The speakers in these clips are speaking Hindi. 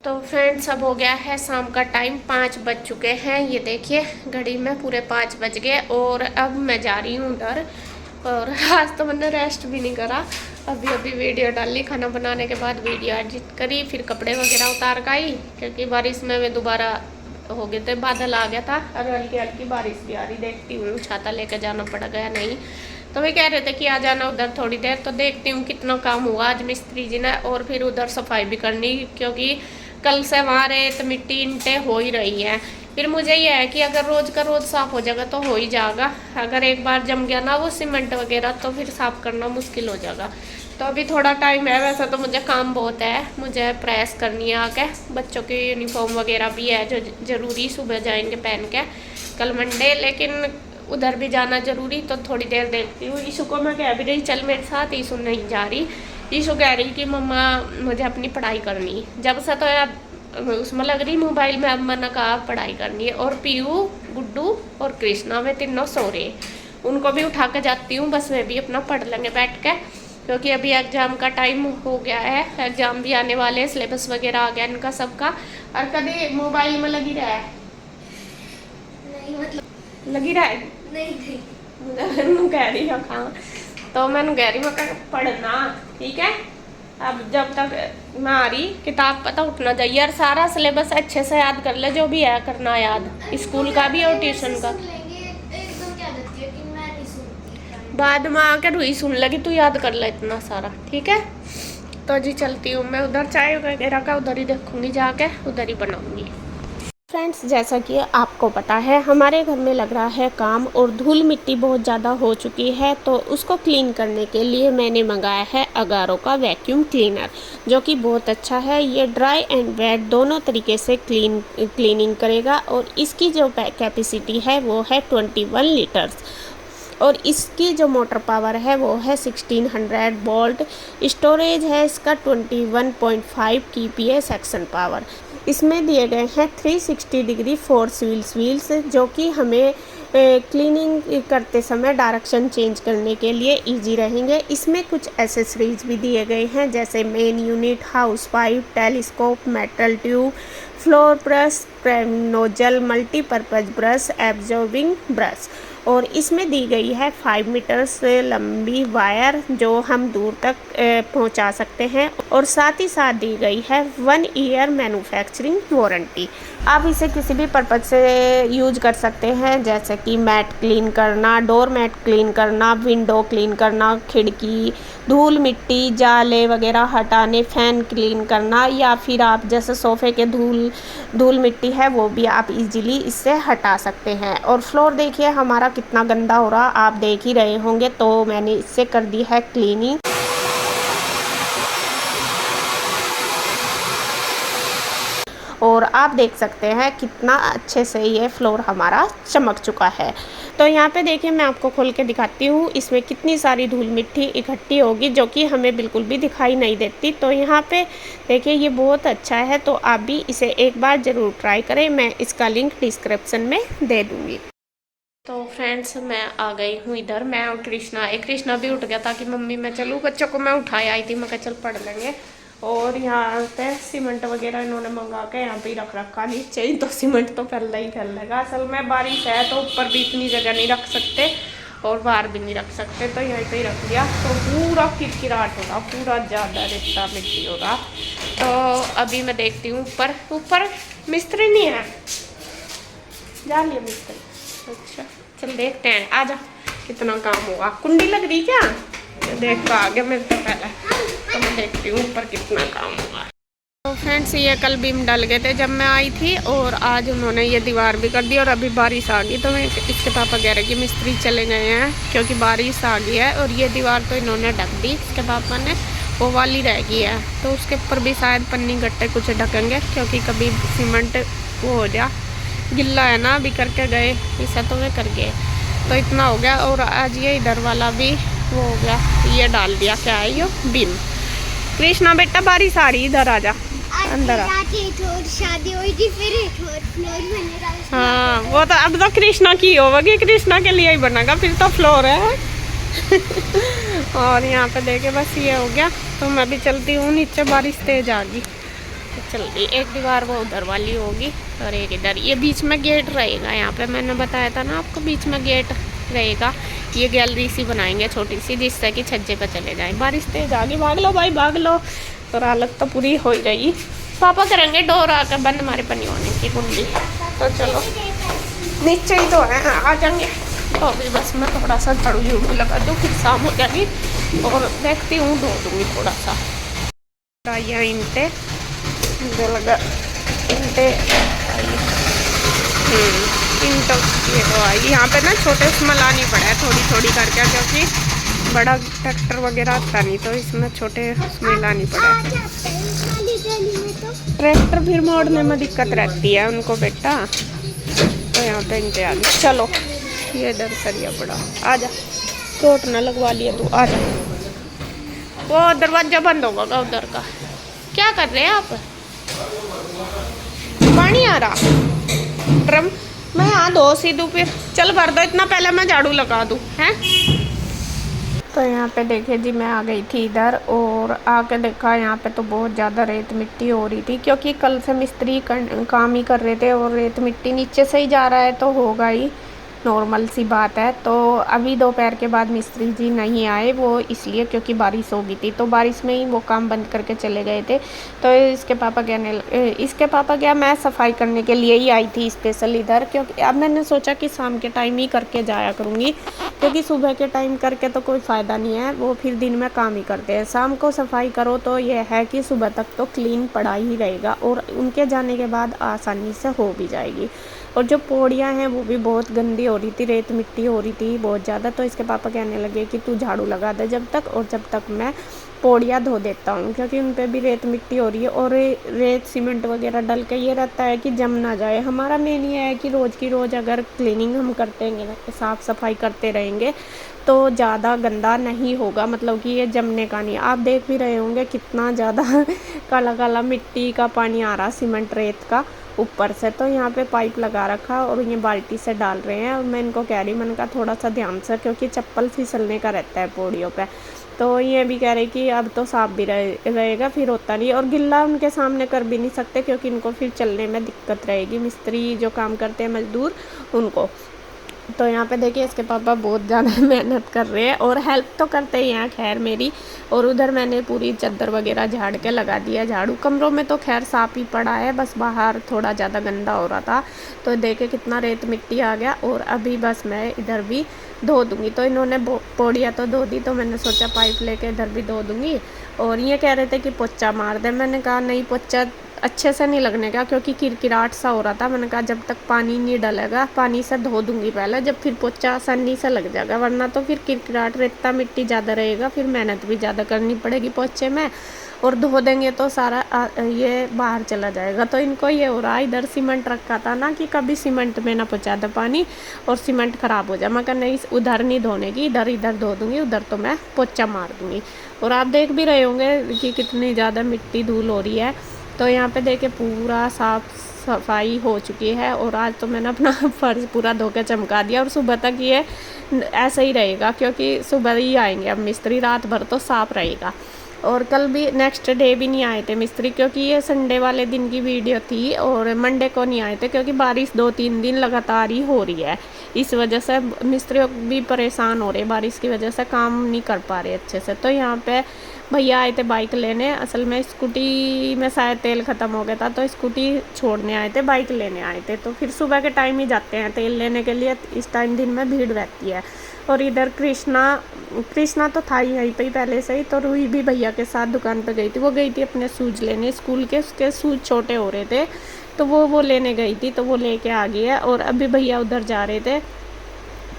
तो फ्रेंड्स अब हो गया है शाम का टाइम, 5 बज चुके हैं। ये देखिए घड़ी में पूरे 5 बज गए और अब मैं जा रही हूँ उधर। और आज तो मैंने रेस्ट भी नहीं करा, अभी अभी वीडियो डाली, खाना बनाने के बाद वीडियो एडिट करी, फिर कपड़े वगैरह उतार कर आई क्योंकि बारिश में वे दोबारा हो गए थे, बादल आ गया था और हल्की हल्की बारिश भी आ रही। देखती हूँ छाता लेकर जाना पड़ गया नहीं तो वे कह रहे थे कि आ जाना उधर थोड़ी देर, तो देखती हूँ कितना काम हुआ आज मिस्त्री जी ने। और फिर उधर सफाई भी करनी क्योंकि कल से वहाँ रेत मिट्टी ईंटें हो ही रही हैं। फिर मुझे यह है कि अगर रोज़ का रोज़ साफ़ हो जाएगा तो हो ही जाएगा, अगर एक बार जम गया ना वो सीमेंट वगैरह तो फिर साफ़ करना मुश्किल हो जाएगा। तो अभी थोड़ा टाइम है, वैसे तो मुझे काम बहुत है, मुझे प्रेस करनी है आके, बच्चों की यूनिफॉर्म वगैरह भी है जो ज़रूरी सुबह जाएंगे पहन के, कल मंडे, लेकिन उधर भी जाना ज़रूरी। तो थोड़ी देर देखती हूँ। ईशु को मैं कह भी रही चल मेरे साथ, ईशु नहीं जा रही। ईशु कह रही कि मम्मा मुझे अपनी पढ़ाई करनी, जब से तो यार उसमें लग रही मोबाइल में, अब मैंने कहा पढ़ाई करनी है। और पीयू, गुड्डू और कृष्णा वे तीनों सो रहे, उनको भी उठा के जाती हूँ, बस वे भी अपना पढ़ लेंगे बैठ के क्योंकि अभी एग्ज़ाम का टाइम हो गया है, एग्ज़ाम भी आने वाले हैं, सिलेबस वगैरह आ गया इनका सबका। और कभी मोबाइल में लगी रहे नहीं, मतलब लगी रहे नहीं मुझे कह रही है हाँ, तो मैंने कह रही मैं पढ़ना ठीक है। अब जब तक मैं आ रही किताब पता उठना चाहिए और सारा सिलेबस अच्छे से याद कर ले, जो भी है करना याद, स्कूल का भी और ट्यूशन का। बाद में आकर रुई सुन लगी, तू याद कर ले इतना सारा ठीक है। तो जी चलती हूँ मैं उधर, चाय वगैरह का उधर ही देखूंगी, जाके उधर ही बनाऊंगी। फ्रेंड्स जैसा कि आपको पता है हमारे घर में लग रहा है काम और धूल मिट्टी बहुत ज़्यादा हो चुकी है, तो उसको क्लीन करने के लिए मैंने मंगाया है अगारो का वैक्यूम क्लीनर, जो कि बहुत अच्छा है। ये ड्राई एंड वेट दोनों तरीके से क्लीनिंग करेगा और इसकी जो कैपेसिटी है वो है 21 लीटर्स और इसकी जो मोटर पावर है वो है 1600 वोल्ट। स्टोरेज है इसका 21.5 kPa सेक्शन पावर। इसमें दिए गए हैं 360 डिग्री फोर्स व्हील्स जो कि हमें क्लीनिंग करते समय डायरेक्शन चेंज करने के लिए इजी रहेंगे। इसमें कुछ एसेसरीज भी दिए गए हैं जैसे main unit, house pipe, telescope, metal tube, floor brush, nozzle, multipurpose brush, absorbing brush. और इसमें दी गई है 5 मीटर से लंबी वायर जो हम दूर तक पहुंचा सकते हैं और साथ ही साथ दी गई है 1 ईयर मैन्युफैक्चरिंग वारंटी। आप इसे किसी भी पर्पज से यूज कर सकते हैं जैसे कि मैट क्लीन करना, डोर मैट क्लीन करना, विंडो क्लीन करना, खिड़की, धूल मिट्टी जाले वगैरह हटाने, फैन क्लीन करना, या फिर आप जैसे सोफ़े के धूल मिट्टी है वो भी आप इजीली इससे हटा सकते हैं। और फ्लोर देखिए हमारा कितना गंदा हो रहा, आप देख ही रहे होंगे, तो मैंने इससे कर दी है क्लीनिंग। और आप देख सकते हैं कितना अच्छे से ये फ्लोर हमारा चमक चुका है। तो यहाँ पे देखिए मैं आपको खोल के दिखाती हूँ इसमें कितनी सारी धूल मिट्टी इकट्ठी होगी जो कि हमें बिल्कुल भी दिखाई नहीं देती। तो यहाँ पे देखिए ये बहुत अच्छा है, तो आप भी इसे एक बार ज़रूर ट्राई करें, मैं इसका लिंक डिस्क्रिप्शन में दे दूँगी। तो फ्रेंड्स मैं आ गई हूँ इधर, मैं और कृष्णा भी उठ गया था कि मम्मी मैं चलूँ, बच्चों को मैं उठाया आई थी, मैं कहा चल पढ़ लेंगे। और यहाँ पे सीमेंट वगैरह इन्होंने मंगा के यहाँ पे रख रखा, नीचे ही तो सीमेंट तो फैलना ही फैलेगा। असल में बारिश है तो ऊपर भी इतनी जगह नहीं रख सकते और बाहर भी नहीं रख सकते, तो यहीं पे ही रख दिया। तो पूरा किरकिराट होगा, पूरा ज़्यादा रेता मिट्टी होगा। तो अभी मैं देखती हूँ ऊपर मिस्त्री नहीं है, जा लिया मिस्त्री। अच्छा चल देखते हैं, आजा कितना काम हुआ। कुंडी लग रही क्या? देख तो आ गया मेरे तो पहले, तो मैं देखती हूँ ऊपर कितना काम हुआ। तो फ्रेंड्स ये कल बीम डाल गए थे जब मैं आई थी और आज उन्होंने ये दीवार भी कर दी और अभी बारिश आ गई, तो मैं इसके पापा कह रहे कि मिस्त्री चले गए हैं क्योंकि बारिश आ गई है। और ये दीवार तो इन्होंने ढक दी, इसके पापा ने, वो वाली रह गई है, तो उसके ऊपर भी शायद पन्नी गट्टे कुछ ढकेंगे क्योंकि कभी सीमेंट वो हो जा, गिल्ला है ना, अभी करके गए, इसे तो वे कर गए, तो इतना हो गया। और आज ये इधर वाला भी वो हो गया, ये डाल दिया, क्या है ये बीम। कृष्णा बेटा बारिश आ रही, इधर आ जा, अंदर आ। शादी हुई थी फिर हाँ वो तो अब तो कृष्णा की होगी, कृष्णा के लिए ही बनेगा फिर तो फ्लोर है। और यहाँ पे देखे बस ये हो गया, तो मैं भी चलती हूँ नीचे, बारिश तेज आ गई। चल रही एक दीवार वो उधर वाली होगी और एक इधर। ये बीच में गेट रहेगा, यहाँ पे मैंने बताया था ना आपको, बीच में गेट रहेगा। ये गैलरी सी बनाएंगे छोटी सी, जिससे कि छज्जे पे चले जाए। बारिश तेज आ गई, भाग लो भाई भाग लो। और हालत तो पूरी हो ही गई। पापा करेंगे डोर आकर बंद, हमारे पन्नी होने की कुंडी। तो चलो नीचे ही तो है, आ जाएंगे। तो अभी बस मैं थोड़ा सा झाड़ू झूड़ू लगा दूँ, फिर शाम हो जाएगी और देखती हूँ, धो दूँगी थोड़ा सा। ये ईंटे लगा, ईंटे ईंटों ये तो आई। यहाँ पे ना छोटे उसमें लानी पड़ा है थोड़ी थोड़ी करके, क्योंकि बड़ा ट्रैक्टर वगैरह आता नहीं, तो इसमें छोटे उसमें लानी पड़ा है। ट्रैक्टर फिर मोड़ने में दिक्कत रहती है उनको बेटा। तो यहाँ पे ईंटे आ गई। चलो ये इधर सरिया पड़ा, आ जा, चोट ना लगवा लिया तू, आ जा। वो दरवाजा बंद होगा उधर का। क्या कर रहे हैं आप? पानी आ रहा ड्रम, मैं यहाँ धो सी दूँ फिर। चल भर दो इतना, पहले मैं झाड़ू लगा दूँ हैं। तो यहाँ पे देखिए जी, मैं आ गई थी इधर और आके देखा यहाँ पे तो बहुत ज़्यादा रेत मिट्टी हो रही थी, क्योंकि कल से मिस्त्री काम ही कर रहे थे और रेत मिट्टी नीचे से ही जा रहा है तो होगा ही, नॉर्मल सी बात है। तो अभी दोपहर के बाद मिस्त्री जी नहीं आए, वो इसलिए क्योंकि बारिश हो गई थी, तो बारिश में ही वो काम बंद करके चले गए थे। तो इसके पापा क्या, मैं सफाई करने के लिए ही आई थी स्पेशल इधर, क्योंकि अब मैंने सोचा कि शाम के टाइम ही करके जाया करूँगी, क्योंकि सुबह के टाइम करके तो कोई फ़ायदा नहीं है, वो फिर दिन में काम ही करते हैं। शाम को सफाई करो तो ये है कि सुबह तक तो क्लीन पड़ा ही रहेगा और उनके जाने के बाद आसानी से हो भी जाएगी। और जो पौड़ियाँ हैं वो भी बहुत गंदी हो रही थी, रेत मिट्टी हो रही थी बहुत ज़्यादा। तो इसके पापा कहने लगे कि तू झाड़ू लगा दे जब तक, और जब तक मैं पौड़ियाँ धो देता हूँ, क्योंकि उन पे भी रेत मिट्टी हो रही है। और रेत सीमेंट वगैरह डल के ये रहता है कि जम ना जाए। हमारा मेन ये है कि रोज़ की रोज़ अगर क्लीनिंग हम करते रहेंगे, साफ़ सफाई करते रहेंगे, तो ज़्यादा गंदा नहीं होगा, मतलब कि ये जमने का नहीं। आप देख भी रहे होंगे कितना ज़्यादा काला काला मिट्टी का पानी आ रहा, सीमेंट रेत का ऊपर से। तो यहाँ पे पाइप लगा रखा और ये बाल्टी से डाल रहे हैं। और मैं इनको कह रही, मैंने कहा थोड़ा सा ध्यान से, क्योंकि चप्पल फिसलने का रहता है पौड़ियों पे। तो ये भी कह रहे कि अब तो साफ भी रहेगा, फिर होता नहीं। और गिल्ला उनके सामने कर भी नहीं सकते, क्योंकि इनको फिर चलने में दिक्कत रहेगी, मिस्त्री जो काम करते हैं मजदूर उनको। तो यहाँ पे देखिए इसके पापा बहुत ज़्यादा मेहनत कर रहे हैं और हेल्प तो करते ही हैं खैर मेरी। और उधर मैंने पूरी चादर वगैरह झाड़ के लगा दिया झाड़ू। कमरों में तो खैर साफ ही पड़ा है, बस बाहर थोड़ा ज़्यादा गंदा हो रहा था। तो देखिए कितना रेत मिट्टी आ गया। और अभी बस मैं इधर भी धो दूँगी। तो इन्होंने पौड़ियाँ तो धो दी, तो मैंने सोचा पाइप लेके इधर भी धो दूँगी। और ये कह रहे थे कि पोछा मार दे, मैंने कहा नहीं, पोछा अच्छे से नहीं लगने का, क्योंकि किरकिराट सा हो रहा था। मैंने कहा जब तक पानी नहीं डलेगा, पानी से धो दूँगी पहले, जब फिर पोछा आसानी से लग जाएगा, वरना तो फिर किरकिराट रेता मिट्टी ज़्यादा रहेगा, फिर मेहनत भी ज़्यादा करनी पड़ेगी पोछे में। और धो देंगे तो सारा ये बाहर चला जाएगा। तो इनको ये हो रहा, इधर सीमेंट रखा था ना कि कभी सीमेंट में ना पहुँचा दे पानी और सीमेंट ख़राब हो जाए। मैं कहा नहीं, उधर नहीं धोने की, इधर धो दूँगी, उधर तो मैं पोछा मार दूँगी। और आप देख भी रहे होंगे कि कितनी ज़्यादा मिट्टी धूल हो रही है। तो यहाँ पे देखिए पूरा साफ सफाई हो चुकी है। और आज तो मैंने अपना फर्श पूरा धो के चमका दिया। और सुबह तक ये ऐसा ही रहेगा, क्योंकि सुबह ही आएंगे अब मिस्त्री, रात भर तो साफ रहेगा। और कल भी नेक्स्ट डे भी नहीं आए थे मिस्त्री, क्योंकि ये संडे वाले दिन की वीडियो थी और मंडे को नहीं आए थे, क्योंकि बारिश 2-3 दिन लगातार ही हो रही है। इस वजह से मिस्त्री भी परेशान हो रहे, बारिश की वजह से काम नहीं कर पा रहे अच्छे से। तो यहाँ पे भैया आए थे बाइक लेने, असल में स्कूटी में शायद तेल ख़त्म हो गया था, तो स्कूटी छोड़ने आए थे, बाइक लेने आए थे। तो फिर सुबह के टाइम ही जाते हैं तेल लेने के लिए, इस टाइम दिन में भीड़ रहती है। और इधर कृष्णा तो था ही यहीं पे ही पहले से ही। तो रूही भी भैया के साथ दुकान पे गई थी, वो गई थी अपने शूज़ लेने स्कूल के, उसके शूज़ छोटे हो रहे थे, तो वो लेने गई थी, तो वो लेके आ गई है। और अभी भैया उधर जा रहे थे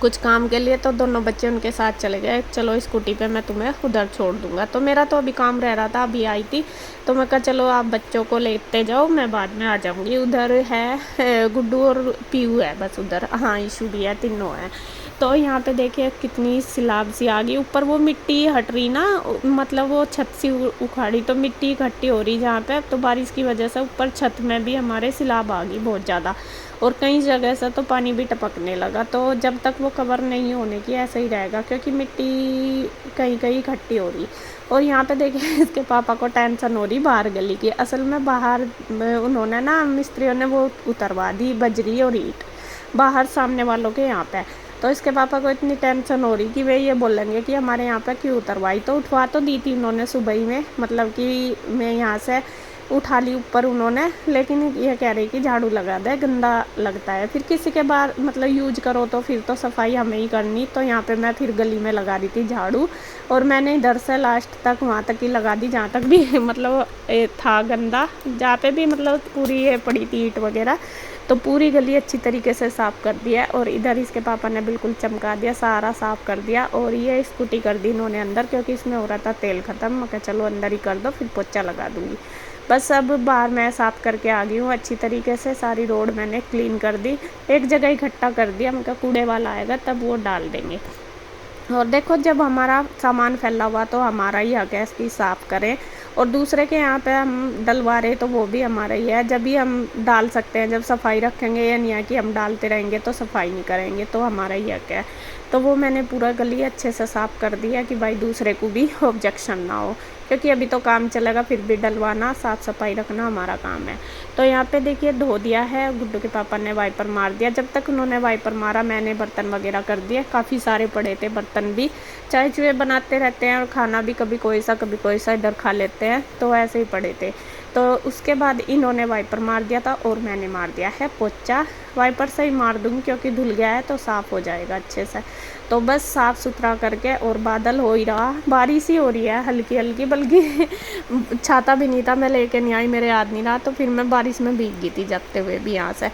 कुछ काम के लिए, तो दोनों बच्चे उनके साथ चले गए, चलो स्कूटी पे मैं तुम्हें उधर छोड़ दूंगा। तो मेरा तो अभी काम रह रहा था, अभी आई थी, तो मैं कहा चलो आप बच्चों को लेते जाओ, मैं बाद में आ जाऊंगी। उधर है गुड्डू और पीयू है बस उधर, हाँ ईशू भी है, तीनों हैं। तो यहाँ पे देखिए कितनी सिलाब सी आ गई, ऊपर वो मिट्टी हट रही ना, मतलब वो छत सी उखाड़ी तो मिट्टी इकट्ठी हो रही जहाँ पे, तो बारिश की वजह से ऊपर छत में भी हमारे सिलाब आ गई बहुत ज़्यादा, और कई जगह से तो पानी भी टपकने लगा। तो जब तक वो कवर नहीं होने की ऐसे ही रहेगा, क्योंकि मिट्टी कहीं कहीं इकट्ठी हो रही। और यहाँ पे देखिए इसके पापा को टेंशन हो रही बाहर गली की। असल में बाहर उन्होंने ना, मिस्त्रियों ने वो उतरवा दी बजरी और ईंट बाहर सामने वालों के यहाँ पे। तो इसके पापा को इतनी टेंशन हो रही कि वे ये बोलेंगे कि हमारे यहाँ पे क्यों उतरवाई। तो उठवा तो दी थी उन्होंने सुबह ही में, मतलब कि मैं यहाँ से उठा ली ऊपर उन्होंने, लेकिन ये कह रही कि झाड़ू लगा दे, गंदा लगता है। फिर किसी के बार मतलब यूज करो तो फिर तो सफाई हमें ही करनी। तो यहाँ पे मैं फिर गली में लगा दी थी झाड़ू, और मैंने इधर से लास्ट तक वहाँ तक ही लगा दी जहाँ तक भी मतलब था गंदा, जहाँ पे भी मतलब पूरी ये पड़ी थी ईंट वगैरह। तो पूरी गली अच्छी तरीके से साफ़ कर दिया, और इधर इसके पापा ने बिल्कुल चमका दिया, सारा साफ़ कर दिया। और ये स्कूटी कर दी इन्होंने अंदर, क्योंकि इसमें हो रहा था तेल ख़त्म। मैं कहा चलो अंदर ही कर दो, फिर पोछा लगा दूँगी। बस अब बाहर मैं साफ़ करके आ गई हूँ अच्छी तरीके से, सारी रोड मैंने क्लीन कर दी, एक जगह इकट्ठा कर दिया। मैं कहा कूड़े वाला आएगा तब वो डाल देंगे। और देखो जब हमारा सामान फैला हुआ तो हमारा ही हक है इसकी साफ़ करें, और दूसरे के यहाँ पे हम डलवा रहे तो वो भी हमारा ही है। जब भी हम डाल सकते हैं, जब सफाई रखेंगे, या नहीं है कि हम डालते रहेंगे तो सफाई नहीं करेंगे, तो हमारा ही हक है। तो वो मैंने पूरा गली अच्छे से साफ़ कर दिया कि भाई दूसरे को भी ऑब्जेक्शन ना हो, क्योंकि अभी तो काम चलेगा, फिर भी डलवाना साफ़ सफाई रखना हमारा काम है। तो यहाँ पे देखिए धो दिया है, गुड्डू के पापा ने वाइपर मार दिया। जब तक उन्होंने वाइपर मारा मैंने बर्तन वगैरह कर दिए, काफ़ी सारे पड़े थे बर्तन भी, चाय चुए बनाते रहते हैं, और खाना भी कभी कोई सा इधर खा लेते हैं, तो ऐसे ही पड़े थे। तो उसके बाद इन्होंने वाइपर मार दिया था, और मैंने मार दिया है पोछा। वाइपर से ही मार दूँगी क्योंकि धुल गया है तो साफ़ हो जाएगा अच्छे से। तो बस साफ़ सुथरा करके, और बादल हो ही रहा, बारिश ही हो रही है हल्की हल्की, बल्कि छाता भी नहीं था, मैं लेके नहीं आई, मेरे याद नहीं रहा, तो फिर मैं बारिश में भीग गई थी जाते हुए भी यहाँ से।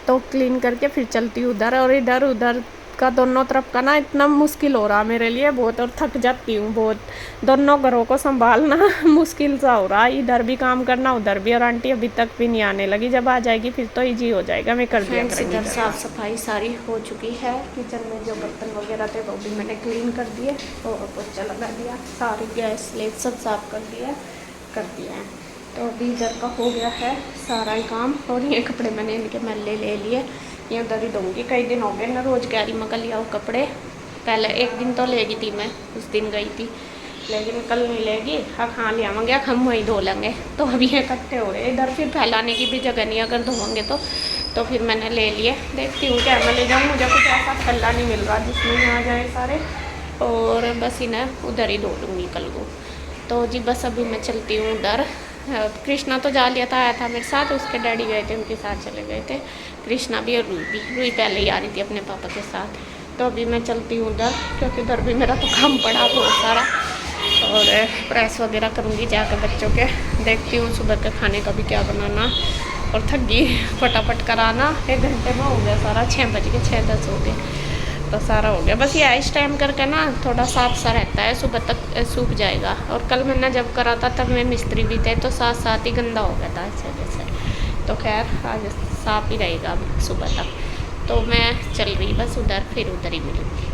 तो क्लीन करके फिर चलती हूँ उधर, और इधर उधर का दोनों तरफ का ना इतना मुश्किल हो रहा मेरे लिए बहुत, और थक जाती हूँ बहुत। दोनों घरों को संभालना मुश्किल सा हो रहा, इधर भी काम करना उधर भी। और आंटी अभी तक भी नहीं आने लगी, जब आ जाएगी फिर तो ईजी हो जाएगा, मैं कर दिया करूँगी। इधर साफ़ सफाई सारी हो चुकी है, किचन में जो बर्तन वगैरह थे वो भी मैंने क्लीन कर दिए, और पोछा लगा दिया, सारी गैस स्लेव सब साफ़ कर दिया है। तो अभी इधर का हो गया है सारा ही काम। और ये कपड़े मैंने इनके मैले ले लिए, ये उधर ही दूँगी। कई दिन हो गए ना, रोज़ कह रही मैं कल ले आओ कपड़े। पहले एक दिन तो लेगी थी मैं, उस दिन गई थी, लेकिन कल नहीं लेगी। हाँ ले आवेंगे, हम वहीं धो लेंगे। तो अभी इकट्ठे हो रहे, इधर फिर फैलाने की भी जगह नहीं, अगर धोएंगे तो फिर मैंने ले लिए। देखती हूँ क्या मैं ले जाऊँ, मुझे कुछ ऐसा फैला नहीं मिल रहा जिसमें आ जाए सारे, और बस इन्हें उधर ही धो लूँगी कल को। तो जी बस अभी मैं चलती हूँ उधर। कृष्णा तो जा लिया था, आया था मेरे साथ, उसके डैडी गए थे, उनके साथ चले गए थे। कृष्णा भी और रूही पहले ही आ रही थी अपने पापा के साथ। तो अभी मैं चलती हूँ उधर, क्योंकि उधर भी मेरा तो काम पड़ा बहुत सारा, और प्रेस वगैरह करूँगी जाकर बच्चों के। देखती हूँ सुबह के खाने का भी क्या बनाना, और थक गई फटाफट कराना, 1 घंटे में हो गया सारा, 6 बज के 6-10 हो गए, तो सारा हो गया। बस ये इस टाइम करके ना थोड़ा साफ सा रहता है, सुबह तक सूख जाएगा। और कल मैंने जब करा था तब में मिस्त्री भी थे, तो साथ साथ ही गंदा हो गया था इस वजह से। तो खैर आज साफ ही रहेगा सुबह तक। तो मैं चल रही बस उधर, फिर उधर ही मिलूँगी।